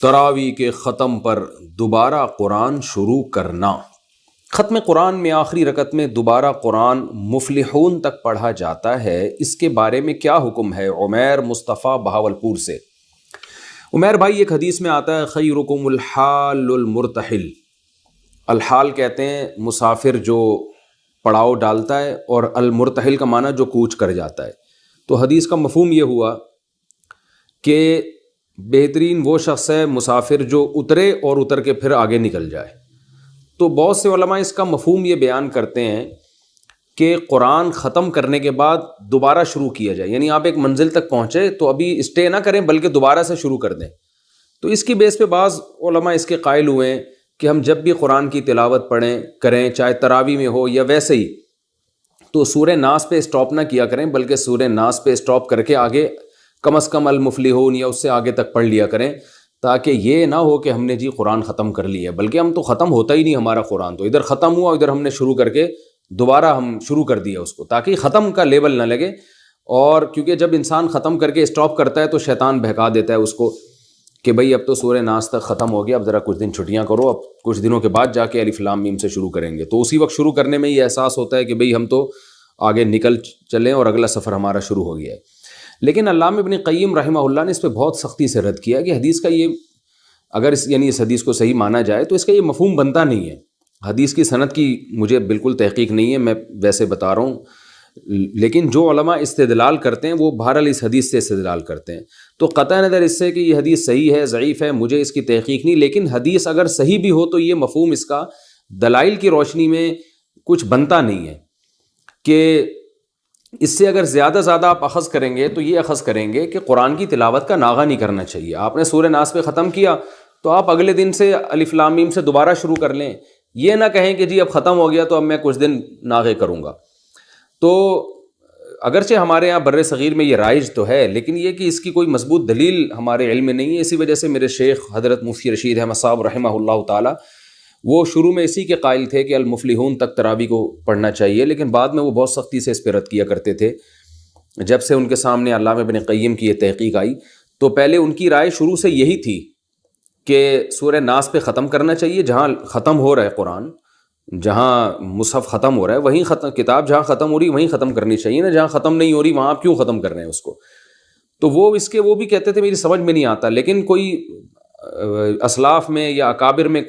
تراوی کے ختم پر دوبارہ قرآن شروع کرنا۔ ختم قرآن میں آخری رکعت میں دوبارہ قرآن مفلحون تک پڑھا جاتا ہے، اس کے بارے میں کیا حکم ہے؟ عمیر مصطفیٰ بہاولپور سے۔ عمیر بھائی، ایک حدیث میں آتا ہے خیرکم الحال المرتحل۔ الحال کہتے ہیں مسافر جو پڑاؤ ڈالتا ہے، اور المرتحل کا معنی جو کوچ کر جاتا ہے۔ تو حدیث کا مفہوم یہ ہوا کہ بہترین وہ شخص ہے مسافر جو اترے اور اتر کے پھر آگے نکل جائے۔ تو بہت سے علماء اس کا مفہوم یہ بیان کرتے ہیں کہ قرآن ختم کرنے کے بعد دوبارہ شروع کیا جائے، یعنی آپ ایک منزل تک پہنچے تو ابھی اسٹے نہ کریں بلکہ دوبارہ سے شروع کر دیں۔ تو اس کی بیس پہ بعض علماء اس کے قائل ہوئے ہیں کہ ہم جب بھی قرآن کی تلاوت پڑھیں کریں، چاہے تراوی میں ہو یا ویسے ہی، تو سورہ ناس پہ اسٹاپ نہ کیا کریں بلکہ سورہ ناس پہ اسٹاپ کر کے آگے کم از کم المفلحون یا اس سے آگے تک پڑھ لیا کریں، تاکہ یہ نہ ہو کہ ہم نے قرآن ختم کر لیا، بلکہ ہم تو ختم ہوتا ہی نہیں ہمارا قرآن، تو ادھر ختم ہوا ادھر ہم نے شروع کر کے دوبارہ ہم شروع کر دیا اس کو، تاکہ ختم کا لیبل نہ لگے۔ اور کیونکہ جب انسان ختم کر کے اسٹاپ کرتا ہے تو شیطان بہکا دیتا ہے اس کو کہ بھئی اب تو سورہ ناس تک ختم ہو گیا، اب ذرا کچھ دن چھٹیاں کرو، اب کچھ دنوں کے بعد جا کے الف لام میم سے شروع کریں گے۔ تو اسی وقت شروع کرنے میں یہ احساس ہوتا ہے کہ بھئی ہم تو آگے نکل چلیں اور اگلا سفر ہمارا شروع ہو گیا ہے۔ لیکن علامہ ابن قیم رحمہ اللہ نے اس پہ بہت سختی سے رد کیا کہ حدیث کا یہ اگر اس حدیث کو صحیح مانا جائے تو اس کا یہ مفہوم بنتا نہیں ہے۔ حدیث کی سند کی مجھے بالکل تحقیق نہیں ہے، میں ویسے بتا رہا ہوں، لیکن جو علماء استدلال کرتے ہیں وہ بہرحال اس حدیث سے استدلال کرتے ہیں۔ تو قطع نظر اس سے کہ یہ حدیث صحیح ہے ضعیف ہے، مجھے اس کی تحقیق نہیں، لیکن حدیث اگر صحیح بھی ہو تو یہ مفہوم اس کا دلائل کی روشنی میں کچھ بنتا نہیں ہے کہ اس سے اگر زیادہ آپ اخذ کریں گے تو یہ اخذ کریں گے کہ قرآن کی تلاوت کا ناغہ نہیں کرنا چاہیے۔ آپ نے سورہ ناس پہ ختم کیا تو آپ اگلے دن سے الف لام میم سے دوبارہ شروع کر لیں، یہ نہ کہیں کہ جی اب ختم ہو گیا تو اب میں کچھ دن ناغے کروں گا۔ تو اگرچہ ہمارے یہاں بر صغیر میں یہ رائج تو ہے، لیکن یہ کہ اس کی کوئی مضبوط دلیل ہمارے علم میں نہیں ہے۔ اسی وجہ سے میرے شیخ حضرت مفتی رشید احمد صاحب رحمہ اللہ تعالی وہ شروع میں اسی کے قائل تھے کہ المفلحون تک تراوی کو پڑھنا چاہیے، لیکن بعد میں وہ بہت سختی سے اس پہ رد کیا کرتے تھے۔ جب سے ان کے سامنے علامہ ابن قیم کی یہ تحقیق آئی تو پہلے ان کی رائے شروع سے یہی تھی کہ سورہ ناس پہ ختم کرنا چاہیے، جہاں ختم ہو رہا ہے قرآن، جہاں مصحف ختم ہو رہا ہے وہیں کتاب جہاں ختم ہو رہی وہیں ختم کرنی چاہیے نا، جہاں ختم نہیں ہو رہی وہاں آپ کیوں ختم کر رہے ہیں اس کو؟ تو وہ بھی کہتے تھے میری سمجھ میں نہیں آتا، لیکن کوئی اسلاف میں یا اکابر میں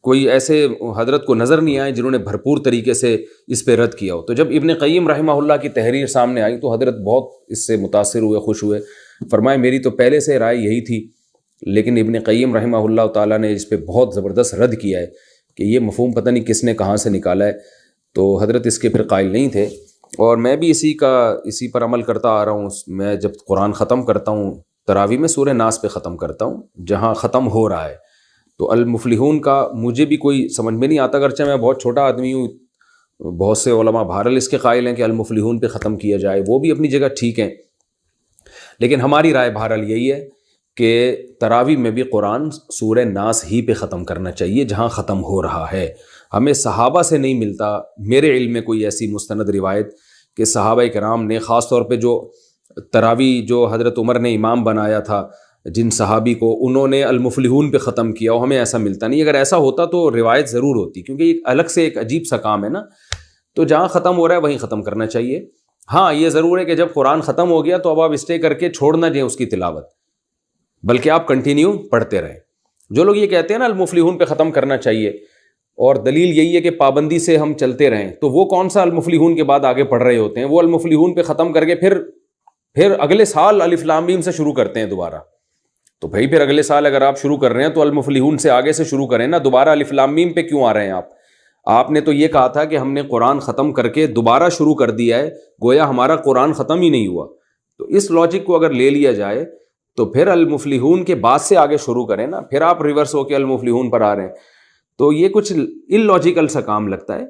کوئی ایسے حضرت کو نظر نہیں آئے جنہوں نے بھرپور طریقے سے اس پہ رد کیا ہو۔ تو جب ابن قیم رحمہ اللہ کی تحریر سامنے آئی تو حضرت بہت اس سے متاثر ہوئے، خوش ہوئے، فرمائے میری تو پہلے سے رائے یہی تھی، لیکن ابن قیم رحمہ اللہ تعالیٰ نے اس پہ بہت زبردست رد کیا ہے کہ یہ مفہوم پتہ نہیں کس نے کہاں سے نکالا ہے۔ تو حضرت اس کے پھر قائل نہیں تھے، اور میں بھی اسی پر عمل کرتا آ رہا ہوں۔ میں جب قرآن ختم کرتا ہوں تراوی میں سورہ ناس پہ ختم کرتا ہوں جہاں ختم ہو رہا ہے۔ تو المفلحون کا مجھے بھی کوئی سمجھ میں نہیں آتا، اگرچہ میں بہت چھوٹا آدمی ہوں، بہت سے علماء بہرحال اس کے قائل ہیں کہ المفلحون پہ ختم کیا جائے، وہ بھی اپنی جگہ ٹھیک ہیں، لیکن ہماری رائے بہرحال یہی ہے کہ تراوی میں بھی قرآن سورہ ناس ہی پہ ختم کرنا چاہیے جہاں ختم ہو رہا ہے۔ ہمیں صحابہ سے نہیں ملتا میرے علم میں کوئی ایسی مستند روایت کہ صحابہ کرام نے، خاص طور پہ جو تراوی جو حضرت عمر نے امام بنایا تھا جن صحابی کو، انہوں نے المفلحون پہ ختم کیا، وہ ہمیں ایسا ملتا نہیں۔ اگر ایسا ہوتا تو روایت ضرور ہوتی، کیونکہ ایک الگ سے ایک عجیب سا کام ہے نا، تو جہاں ختم ہو رہا ہے وہیں ختم کرنا چاہیے۔ ہاں یہ ضرور ہے کہ جب قرآن ختم ہو گیا تو اب آپ اسٹے کر کے چھوڑ نہ جائیں اس کی تلاوت، بلکہ آپ کنٹینیو پڑھتے رہیں۔ جو لوگ یہ کہتے ہیں نا المفلحون پہ ختم کرنا چاہیے اور دلیل یہی ہے کہ پابندی سے ہم چلتے رہیں، تو وہ کون سا المفلحون کے بعد آگے پڑھ رہے ہوتے ہیں؟ وہ المفلحون پہ ختم کر کے پھر اگلے سال الف لام میم سے شروع کرتے ہیں دوبارہ۔ تو بھائی پھر اگلے سال اگر آپ شروع کر رہے ہیں تو المفلحون سے آگے سے شروع کریں نا، دوبارہ الف لام میم پہ کیوں آ رہے ہیں آپ نے تو یہ کہا تھا کہ ہم نے قرآن ختم کر کے دوبارہ شروع کر دیا ہے، گویا ہمارا قرآن ختم ہی نہیں ہوا۔ تو اس لاجک کو اگر لے لیا جائے تو پھر المفلحون کے بعد سے آگے شروع کریں نا، پھر آپ ریورس ہو کے المفلحون پر آ رہے ہیں، تو یہ کچھ اللاجیکل سا کام لگتا ہے۔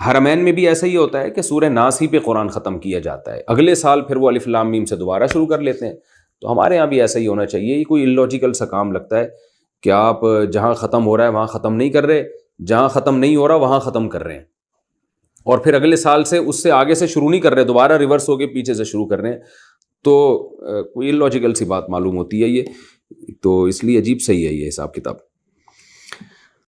حرمین میں بھی ایسا ہی ہوتا ہے کہ سورہ ناس ہی پہ قرآن ختم کیا جاتا ہے، اگلے سال پھر وہ الف لام میم سے دوبارہ شروع کر لیتے ہیں۔ تو ہمارے یہاں بھی ایسا ہی ہونا چاہیے۔ یہ کوئی اللاجیکل سا کام لگتا ہے کہ آپ جہاں ختم ہو رہا ہے وہاں ختم نہیں کر رہے، جہاں ختم نہیں ہو رہا وہاں ختم کر رہے ہیں، اور پھر اگلے سال سے اس سے آگے سے شروع نہیں کر رہے، دوبارہ ریورس ہو کے پیچھے سے شروع کر رہے ہیں۔ تو کوئی اللاجیکل سی بات معلوم ہوتی ہے یہ، تو اس لیے عجیب صحیح ہے یہ حساب کتاب.